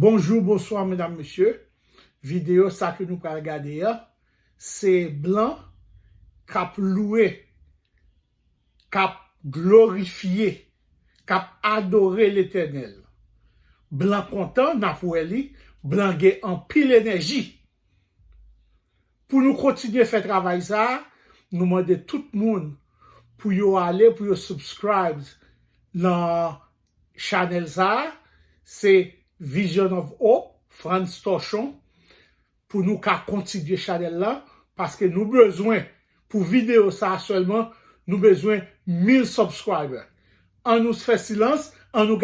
Bonjour, bonsoir, mesdames, messieurs. Vidéo ça que nous allons regarder, c'est blanc, cap loué, cap glorifié, cap adoré l'éternel. Blanc content, n'a pour lui, blanc gain en pile énergie. Pour nous continuer à faire travail ça, nous demandons tout le monde pour y aller, pour y subscribe dans channel ça, c'est Vision of Hope, Franz Torchon, pour nous continuer channel là, parce que nous besoin, pour vidéo ça seulement, nous besoin 1000 subscribers. On nous fait silence, on nous...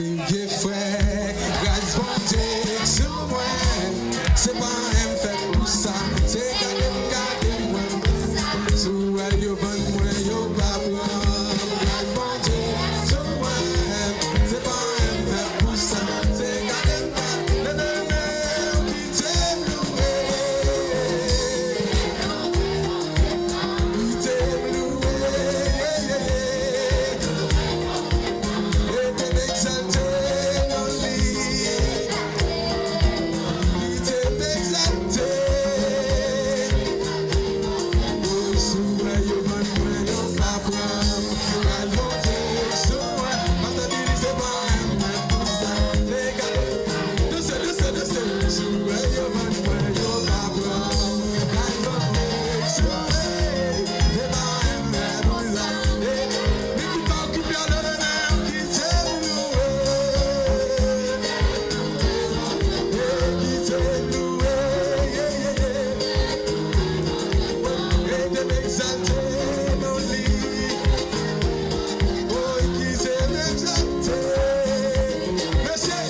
vieux frère, grâce bon Dieu sur moi. C'est pas un fait pour ça, c'est garder moi. Sous elle, yo bon moi, yo pas prendre. Grâce bon Dieu sur moi. C'est pas un fait pour ça, c'est garder moi. Le demeure qui t'aime loué. Qui t'aime loué. Et t'aime exalté dans lui. Qui t'aime exalté. Oh, sous la yo man, moi, yo pas prendre. Grâce bon Dieu sur moi. Parce que c'est pas un fait pour ça, c'est garder. De ce, sous la yo man, moi, yo pas prendre. Grâce bon Dieu sur moi. C'est pas un fait pour ça. Mais qui t'occupe bien de l'honneur, qui t'aime loué. Qui t'aime loué. Et t'aime exalté dans lui. Oh, qui t'aime exalté. Monsieur,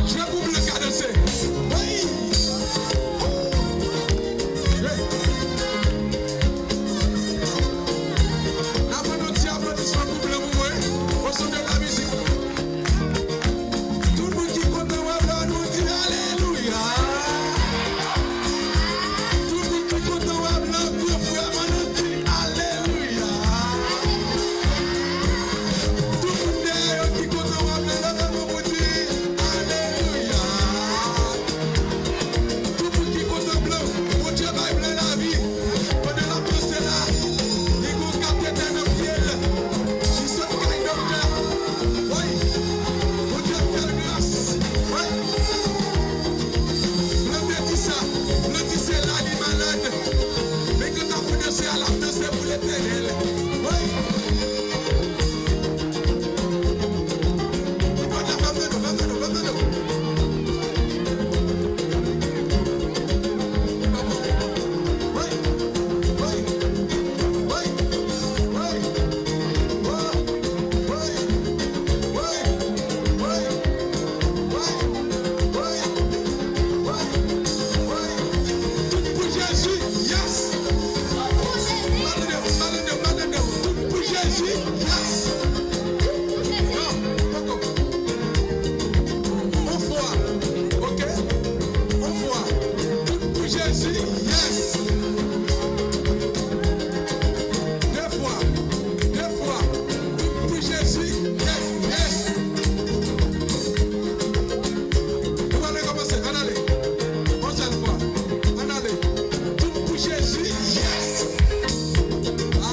jouez pour le cadencer. Oui. Avant notre applaudissement pour le mouvement, au son de la musique. Tout le monde qui compte dans la nous dit Alléluia. Tout le monde qui compte dans la nous dit Alléluia. Tout le monde derrière qui compte dans la nous dit Alléluia. Tout le monde qui compte dans blanc, mon Dieu va blanc la vie. Pendant la pensée là, il faut capter dans le ciel. Il se gagne docteur. Oui. Mon Dieu fait grâce. Oui. Le tissé là, il est malade. Mais que t'as voulu danser à la danse pour l'éternel. Oui. Voilà, va-nous. Pour Jésus, yes. Pour Jésus, yes. Non, on voit, ok? On voit. Pour Jésus, yes. Deux fois. Pour Jésus, yes. On va aller commencer, en aller. On seule fois, en aller. Pour Jésus, yes. Ah.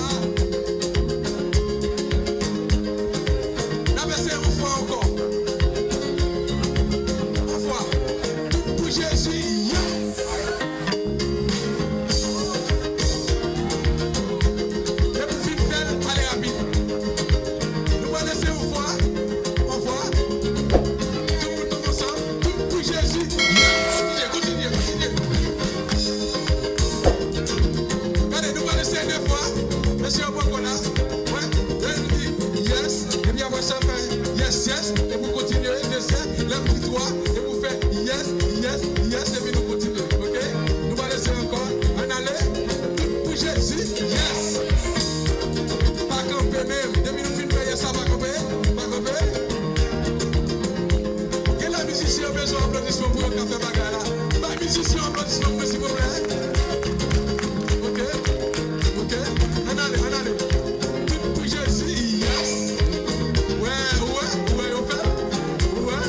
La verset, on voit encore. On voit. Pour Jésus, yes. Et pour finir, allez rapide. Nous allons laisser une fois. On voit. Tout le monde ensemble. Pour Jésus, yes. Continuez. Allez, nous allons laisser deux fois. Monsieur Obokola. Ouais. Et nous dit yes. Et bien, moi, ça fait yes. Et vous continuez. La petite voix. Et vous faites yes. Et puis nous continuons. Ok? Nous allons laisser encore. En aller. Pour Jésus, yes. Pas camper même. Depuis nous finissons yes, ça va camper. Et la musicien a besoin d'applaudissements pour le café Bagala. La musicien applaudissements pour s'il vous plaît. Ok? En allez. Pour Jésus, yes. Ouais, on fait. Ouais.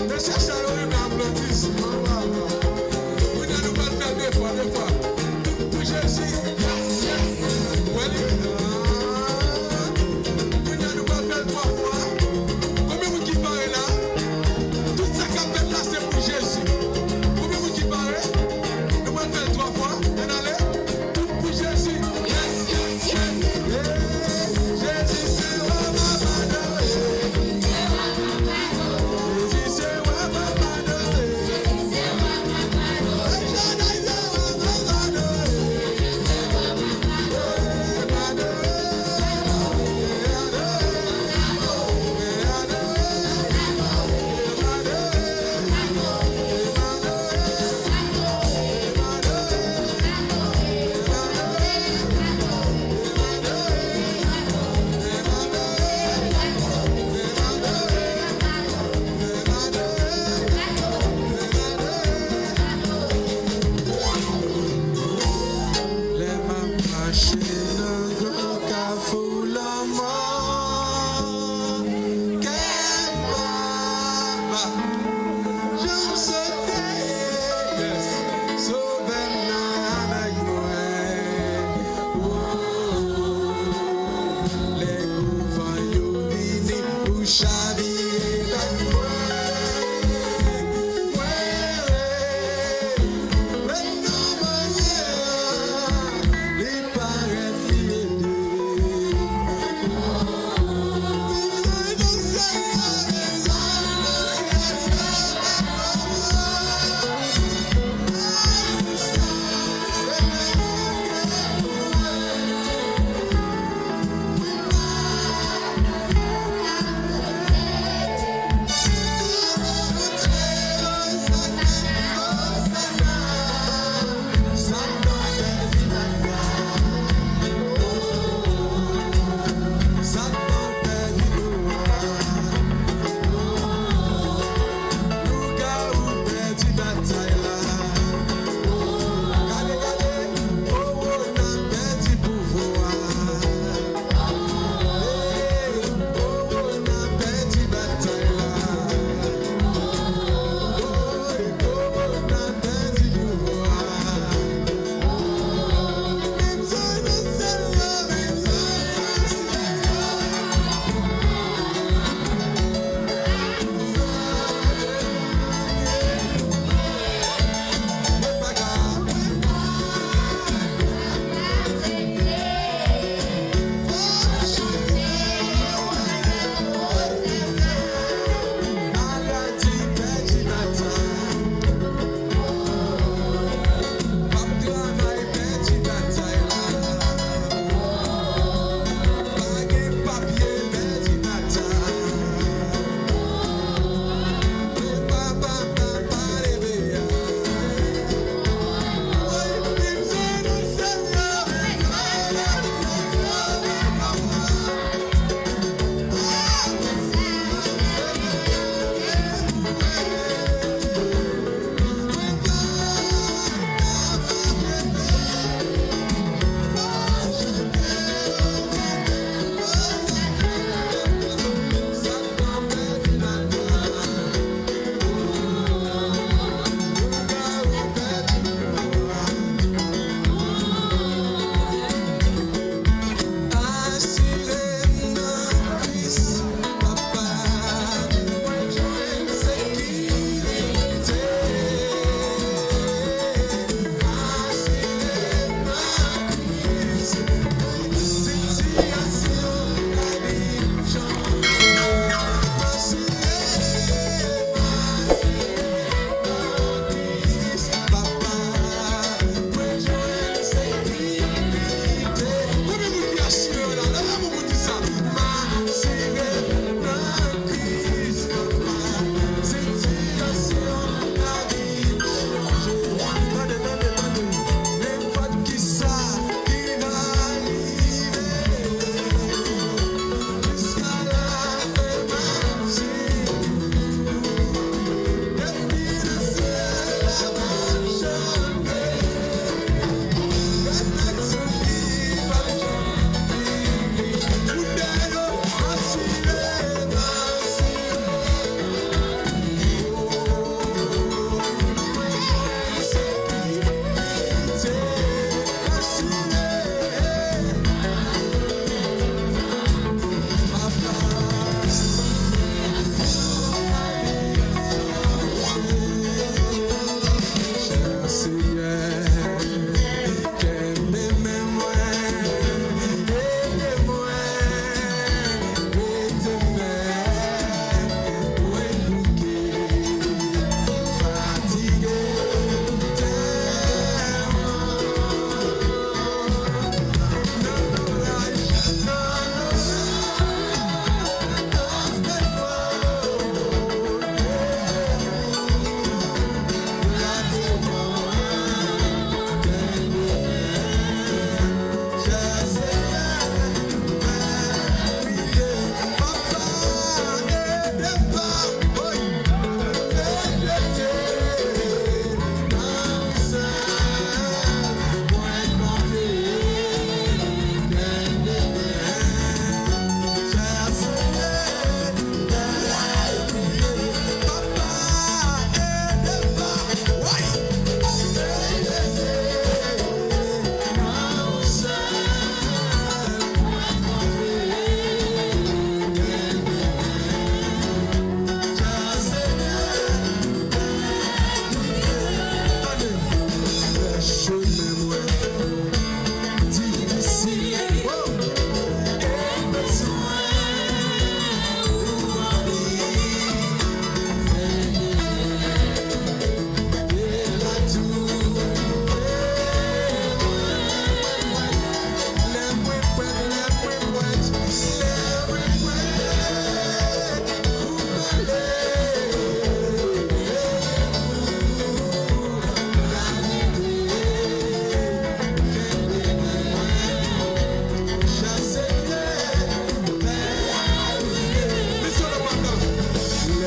Ne cherchez à rien d'applaudissements. On a nous pas le faire deux fois. Pour Jésus, yes. Ouais, on a nous pas le faire trois fois. Combien vous qui parlez là? Tout ça qu'on fait là, c'est pour Jésus.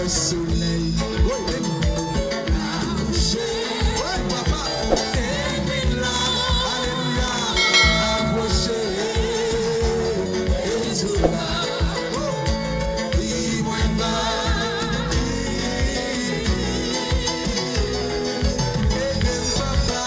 soleil. Oui, ouais, papa. Et là, alléluia, approchez. Et tout là, oh, dis-moi pas. Et bien, papa.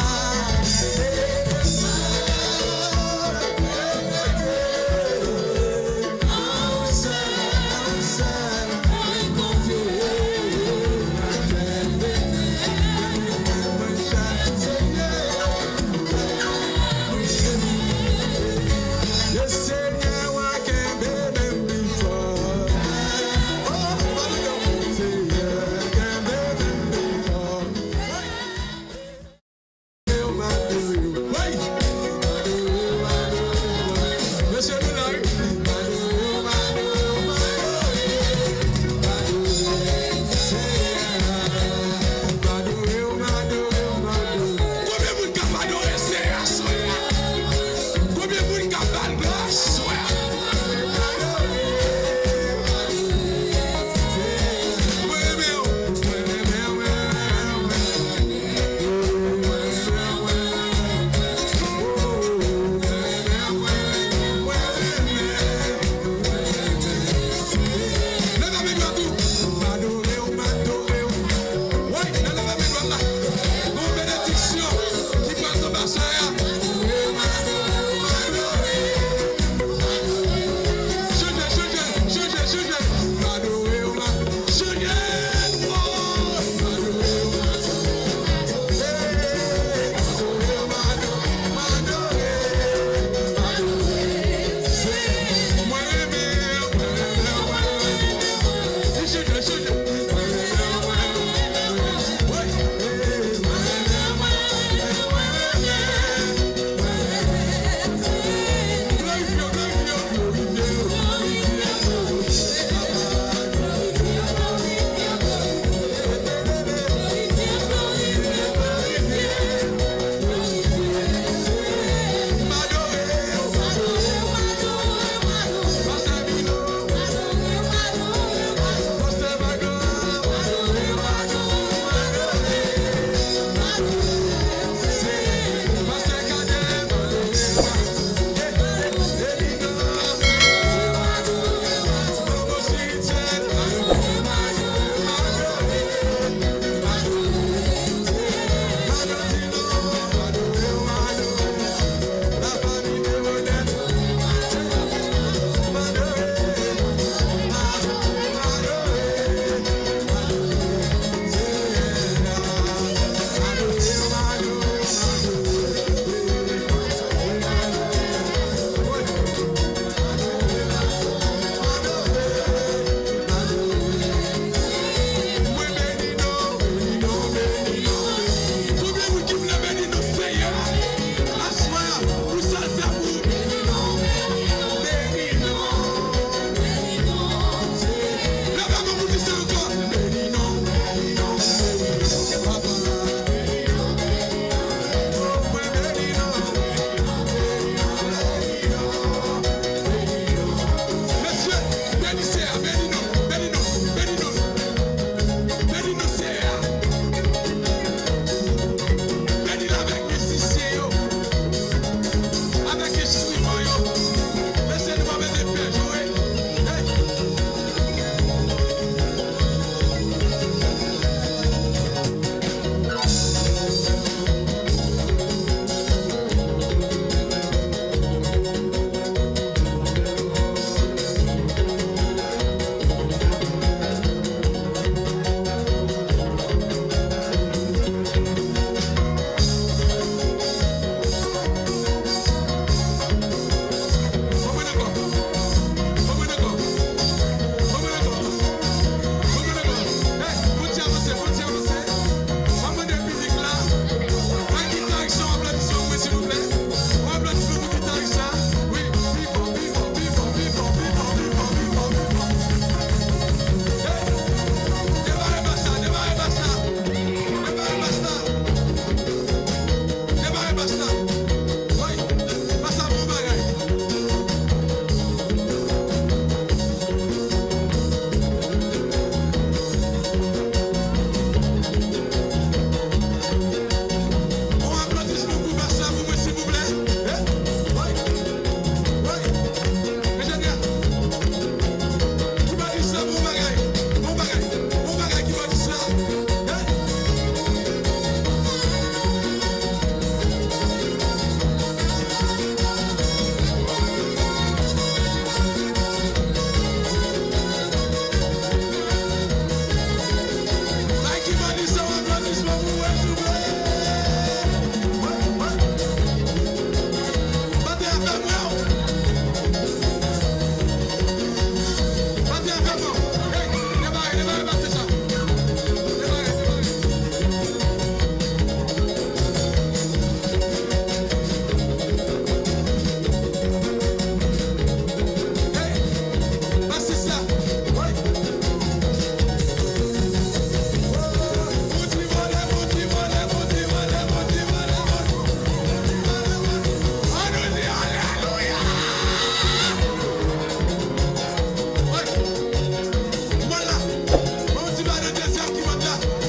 deuxième qui monte là.